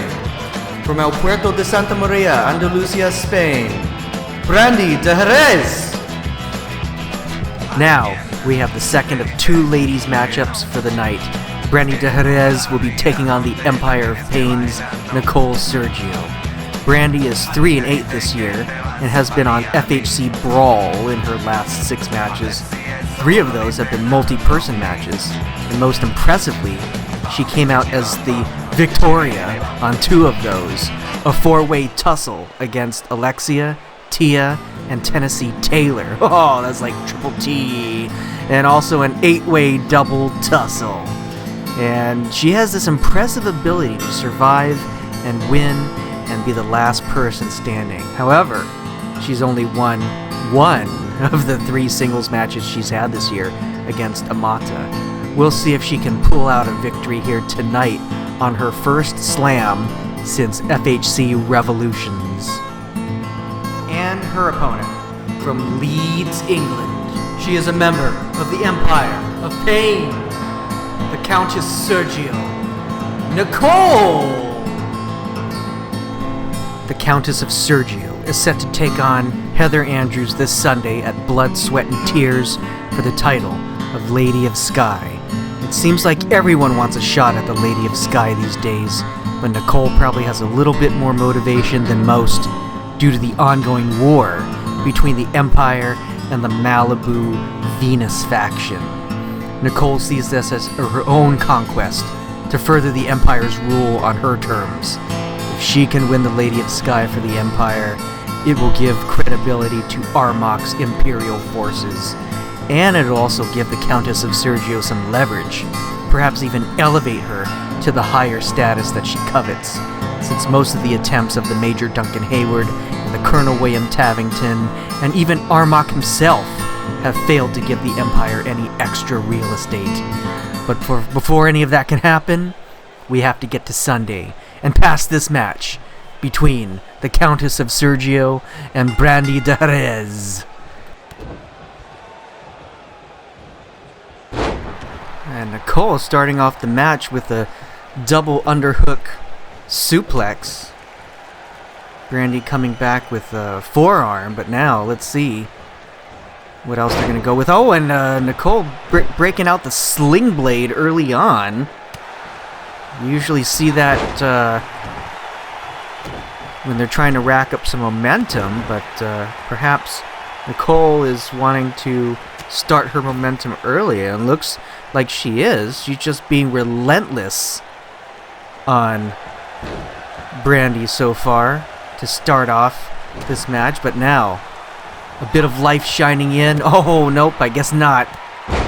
[SPEAKER 1] from El Puerto de Santa Maria, Andalusia, Spain, Brandy de Jerez. Now, we have the second of two ladies matchups for the night. Brandy de Jerez will be taking on the Empire of Pain's Nicole Sergio. Brandy is 3-8 this year and has been on FHC Brawl in her last 6 matches. 3 of those have been multi-person matches, and most impressively, she came out as the Victoria on 2 of those, a 4-way tussle against Alexia, Tia, and Tennessee Taylor. Oh, that's like triple T. And also an 8-way double tussle. And she has this impressive ability to survive and win and be the last person standing. However, she's only won 1 of the 3 singles matches she's had this year against Amata. We'll see if she can pull out a victory here tonight on her first slam since FHC Revolutions. And her opponent, from Leeds, England. She is a member of the Empire of Pain, the Countess Sergio, Nicole! The Countess of Sergio is set to take on Heather Andrews this Sunday at Blood, Sweat, and Tears for the title of Lady of Sky. It seems like everyone wants a shot at the Lady of Sky these days, but Nicole probably has a little bit more motivation than most due to the ongoing war between the Empire and the Malibu Venus faction. Nicole sees this as her own conquest to further the Empire's rule on her terms. If she can win the Lady of Sky for the Empire, it will give credibility to Armach's Imperial forces, and it'll also give the Countess of Sergio some leverage, perhaps even elevate her to the higher status that she covets, since most of the attempts of the Major Duncan Hayward and the Colonel William Tavington, and even Armach himself, have failed to give the Empire any extra real estate. But before any of that can happen, we have to get to Sunday and pass this match between the Countess of Sergio and Brandy de Jerez. And Nicole starting off the match with a double underhook suplex. Brandy coming back with a forearm, but now let's see what else they're going to go with. Oh, and Nicole breaking out the sling blade early on. You usually see that when they're trying to rack up some momentum, but perhaps Nicole is wanting to start her momentum early, and looks like she is. She's just being relentless on Brandy so far to start off this match, but now a bit of life shining in. Oh, nope, I guess not.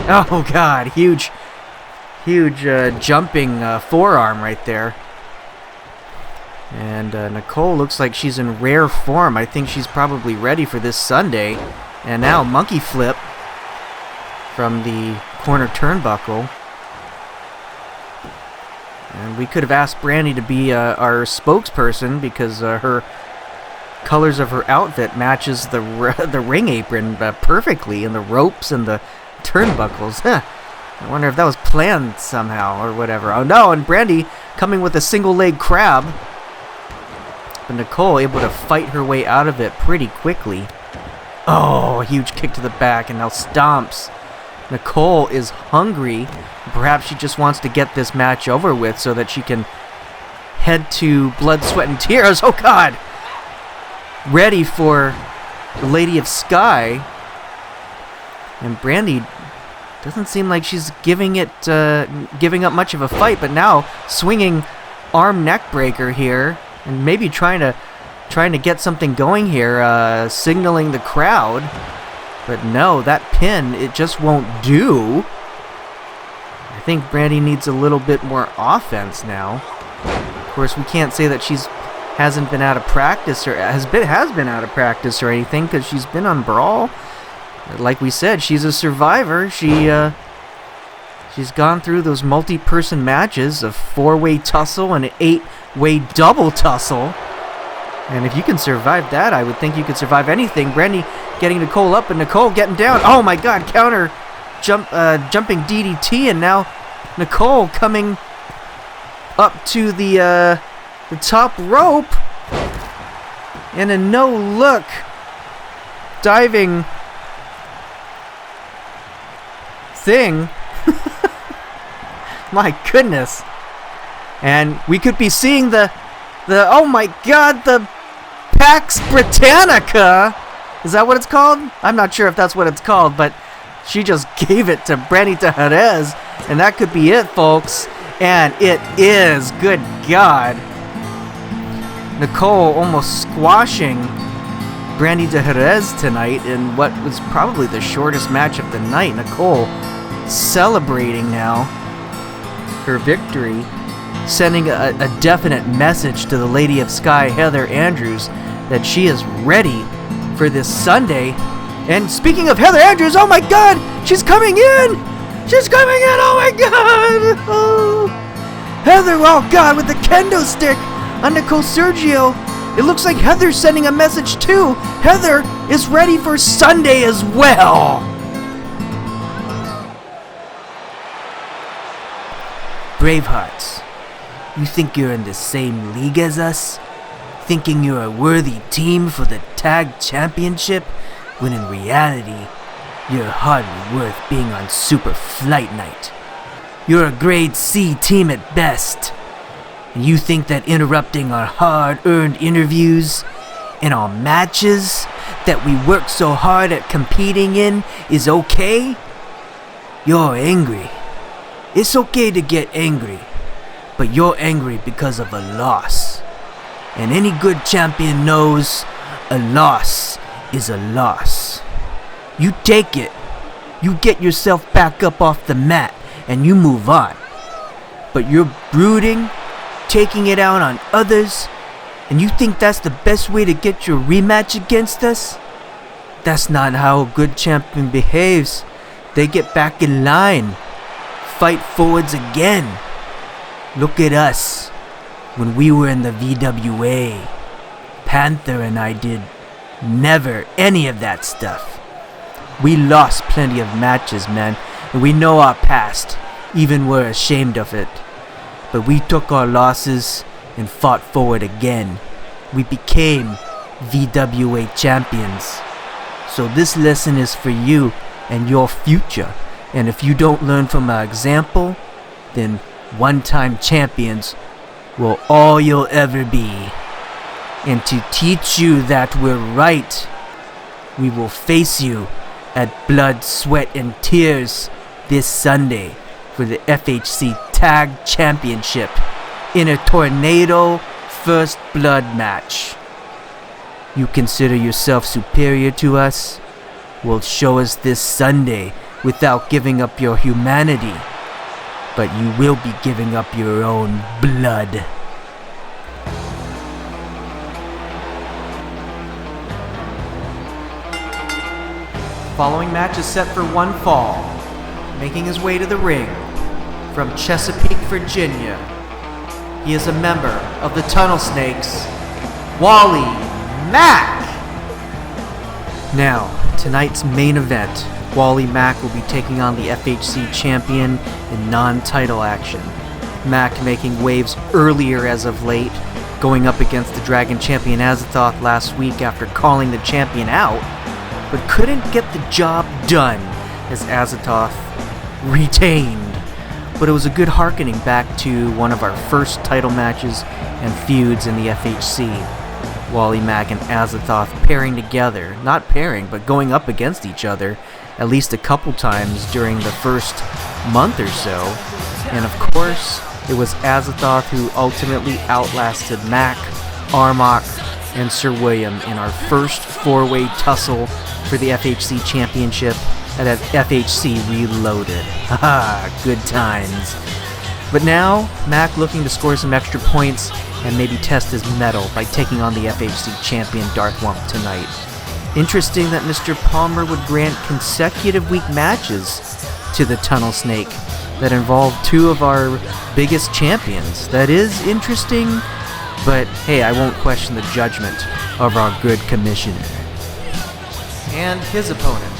[SPEAKER 1] Oh, God, huge jumping forearm right there. And Nicole looks like she's in rare form. I think she's probably ready for this Sunday. And now monkey flip from the corner turnbuckle. And we could have asked Brandy to be our spokesperson, because her colors of her outfit matches the ring apron perfectly, and the ropes and the turnbuckles. I wonder if that was planned somehow or whatever. Oh no, and Brandy coming with a single leg crab. But Nicole able to fight her way out of it pretty quickly. Oh, a huge kick to the back, and now stomps. Nicole is hungry. Perhaps she just wants to get this match over with so that she can head to Blood, Sweat, and Tears. Oh, God! Ready for the Lady of Sky. And Brandy doesn't seem like she's giving up much of a fight, but now swinging arm neck breaker here, and maybe trying to get something going here, signaling the crowd. But no, that pin, it just won't do. I think Brandy needs a little bit more offense now. Of course, we can't say that hasn't been out of practice or has been out of practice or anything, because she's been on Brawl. Like we said, she's a survivor. She's gone through those multi-person matches, a 4-way tussle and an 8-way double tussle. And if you can survive that, I would think you could survive anything. Brandy getting Nicole up, and Nicole getting down. Oh my God, counter jumping DDT, and now Nicole coming up to the top rope. And a no-look diving thing. My goodness. And we could be seeing the oh my god, the Pax Britannica. Is that what it's called? I'm not sure if that's what it's called, but she just gave it to Brandy to Jerez, and that could be it, folks. And it is. Good God. Nicole almost squashing Brandy to Jerez tonight in what was probably the shortest match of the night. Nicole celebrating now her victory, sending a definite message to the Lady of Sky, Heather Andrews, that she is ready for this Sunday. And speaking of Heather Andrews, oh my god, she's coming in! She's coming in, oh my god! Oh. Heather, oh god, with the kendo stick on Nicole Sergio. It looks like Heather's sending a message too. Heather is ready for Sunday as well. Bravehearts, you think you're in the same league as us? Thinking you're a worthy team for the tag championship, when in reality, you're hardly worth being on Super Flight Night. You're a grade C team at best. And you think that interrupting our hard-earned interviews and our matches that we work so hard at competing in is okay? You're angry. It's okay to get angry, but you're angry because of a loss. And any good champion knows a loss is a loss. You take it, you get yourself back up off the mat, and you move on. But you're brooding, taking it out on others, and you think that's the best way to get your rematch against us? That's not how a good champion behaves. They get back in line, fight forwards again. Look at us. When we were in the VWA, Panther and I did never any of that stuff. We lost plenty of matches, man, and we know our past, even we're ashamed of it. But we took our losses and fought forward again. We became VWA champions. So this lesson is for you and your future. And if you don't learn from our example, then one-time champions will all you'll ever be. And to teach you that we're right, we will face you at Blood, Sweat, and Tears this Sunday for the FHC Tag Championship in a Tornado First Blood match. You consider yourself superior to us? Well, show us this Sunday without giving up your humanity. But you will be giving up your own blood. Following match is set for one fall. Making his way to the ring from Chesapeake, Virginia, he is a member of the Tunnel Snakes, Wally Mack. Now, tonight's main event, Wally Mack will be taking on the FHC champion in non-title action. Mack making waves earlier as of late, going up against the Dragon champion Azethoth last week after calling the champion out, but couldn't get the job done as Azethoth retained. But it was a good hearkening back to one of our first title matches and feuds in the FHC. Wally Mack and Azethoth pairing together, not pairing, but going up against each other at least a couple times during the first month or so. And of course, it was Azethoth who ultimately outlasted Mack, Armach, and Sir William in our first four-way tussle for the FHC Championship at FHC Reloaded. Haha, good times. But now, Mack looking to score some extra points and maybe test his mettle by taking on the FHC champion Darth Wump tonight. Interesting that Mr. Palmer would grant consecutive week matches to the Tunnel Snake that involve two of our biggest champions. That is interesting, but hey, I won't question the judgment of our good commissioner. And his opponent,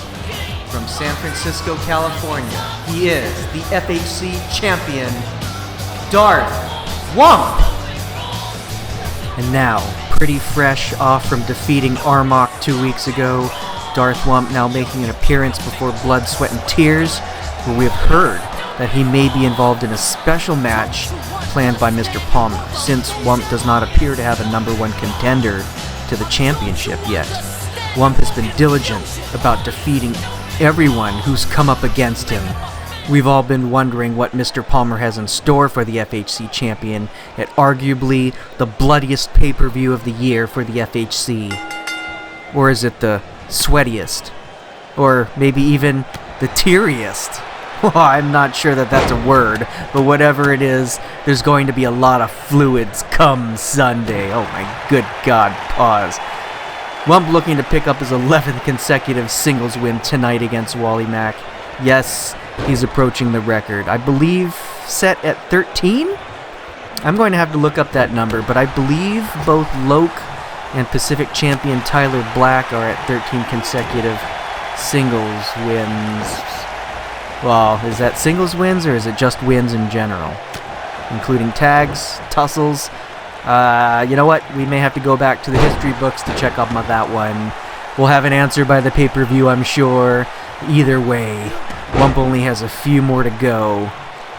[SPEAKER 1] from San Francisco, California, he is the FHC champion, Darth Wump! And now, pretty fresh off from defeating Armach 2 weeks ago, Darth Wump now making an appearance before Blood, Sweat, and Tears, where we have heard that he may be involved in a special match planned by Mr. Palmer, since Wump does not appear to have a number 1 contender to the championship yet. Wump has been diligent about defeating everyone who's come up against him. We've all been wondering what Mr. Palmer has in store for the FHC champion at arguably the bloodiest pay-per-view of the year for the FHC. Or is it the sweatiest? Or maybe even the teariest? Well, I'm not sure that that's a word, but whatever it is, there's going to be a lot of fluids come Sunday. Oh my good God, pause. Wump looking to pick up his 11th consecutive singles win tonight against Wally Mack. Yes, he's approaching the record. I believe set at 13? I'm going to have to look up that number, but I believe both Loke and Pacific champion Tyler Black are at 13 consecutive singles wins. Well, is that singles wins or is it just wins in general? Including tags, tussles. You know what? We may have to go back to the history books to check up on that one. We'll have an answer by the pay-per-view, I'm sure. Either way, Wump only has a few more to go,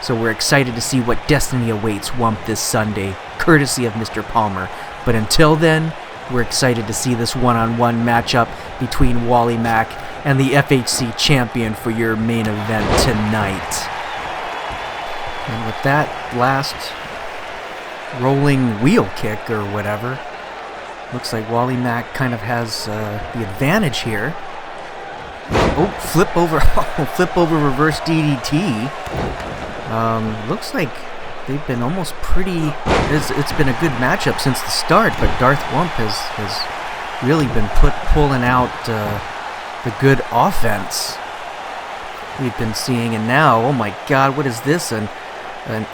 [SPEAKER 1] so we're excited to see what destiny awaits Wump this Sunday, courtesy of Mr. Palmer. But until then, we're excited to see this one-on-one matchup between Wally Mack and the FHC champion for your main event tonight. And with that last rolling wheel kick or whatever, looks like Wally Mack kind of has the advantage here. Oh, flip over reverse DDT. Looks like they've been almost pretty, it's been a good matchup since the start, but Darth Wump has really been pulling out the good offense we've been seeing. And now, oh my God, what is this? An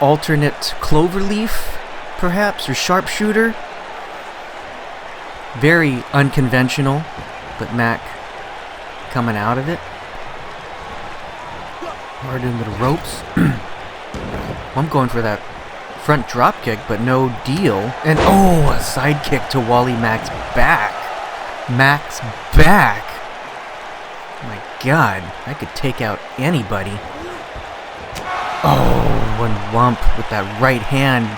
[SPEAKER 1] alternate cloverleaf, perhaps, or sharpshooter? Very unconventional, but Mack coming out of it. Hard into the ropes. I'm going for that front drop kick, but no deal. And oh, a side kick to Wally Mack's back. Mack's back. My God, I could take out anybody. Oh, and Wump with that right hand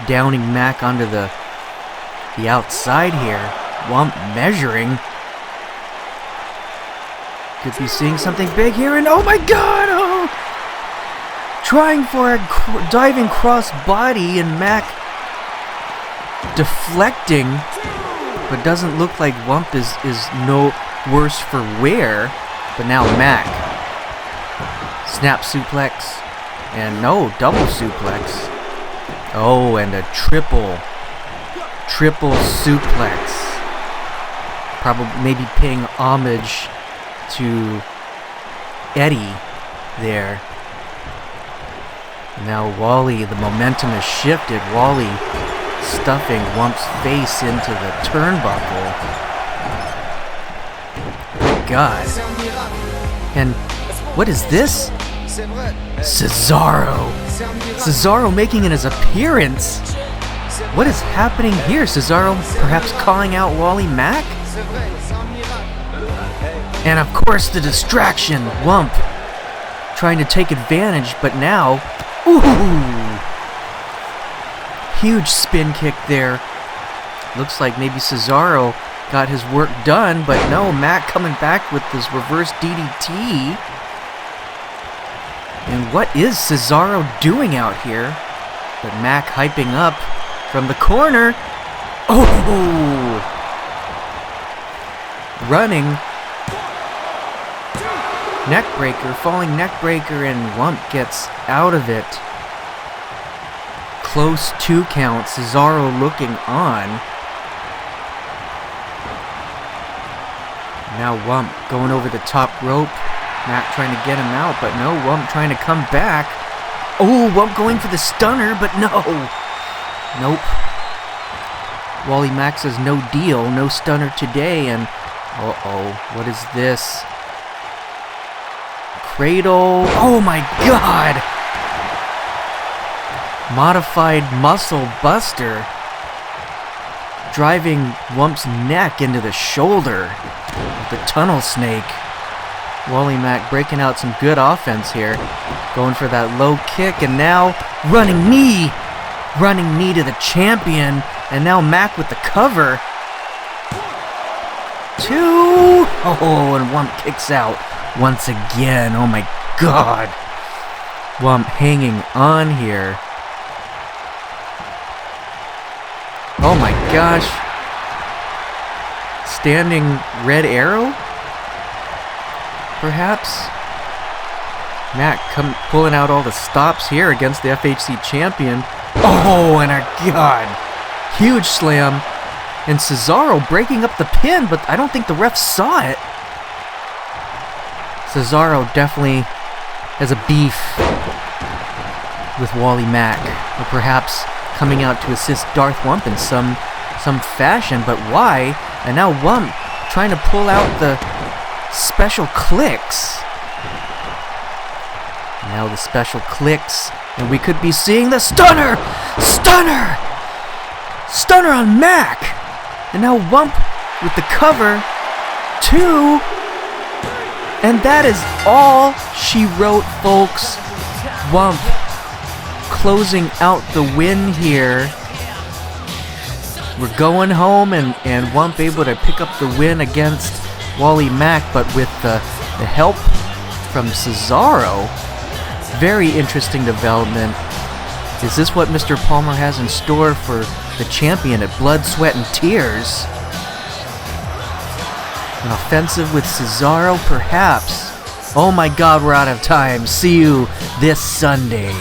[SPEAKER 1] downing Mack onto the outside here. Wump measuring. Could be seeing something big here, and oh my God! Oh! Trying for a diving cross body, and Mack deflecting, but doesn't look like Wump is no worse for wear. But now Mack. Snap suplex, and no, double suplex. Oh, and a triple suplex. Probably maybe paying homage to Eddie there. Now Wally, the momentum has shifted. Wally stuffing Wump's face into the turnbuckle. Good God. And what is this? Cesaro. Cesaro making his appearance. What is happening here? Cesaro perhaps calling out Wally Mack? And of course the distraction. Wump trying to take advantage, but now, ooh! Huge spin kick there. Looks like maybe Cesaro got his work done, but no, Mack coming back with this reverse DDT. And what is Cesaro doing out here? But Mack hyping up from the corner. Oh! Running. Neckbreaker, falling neckbreaker, and Wump gets out of it. Close 2 count. Cesaro looking on. Now Wump going over the top rope. Mack trying to get him out, but no, Wump trying to come back. Oh, Wump going for the stunner, but no. Nope. Wally Mack says no deal, no stunner today, and uh-oh, what is this? Cradle. Oh my God! Modified muscle buster. Driving Wump's neck into the shoulder with the tunnel snake. Wally Mack breaking out some good offense here. Going for that low kick, and now running knee. Running knee to the champion. And now Mack with the cover. 2. Oh, and Wump kicks out once again. Oh my god. Wump hanging on here. Oh my gosh. Standing red arrow? Perhaps? Mack pulling out all the stops here against the FHC champion. Oh, and our god. Huge slam. And Cesaro breaking up the pin, but I don't think the ref saw it. Cesaro definitely has a beef with Wally Mack. Or perhaps coming out to assist Darth Wump in some fashion, but why? And now Wump trying to pull out the special clicks. Now the special clicks, and we could be seeing the stunner! Stunner! Stunner on Mack! And now Wump with the cover. 2. And that is all she wrote, folks. Wump closing out the win here. We're going home, and Wump able to pick up the win against Wally Mack, but with the help from Cesaro. Very interesting development. Is this what Mr. Palmer has in store for the champion at Blood, Sweat, and Tears? An offensive with Cesaro, perhaps. Oh my god, we're out of time. See you this Sunday.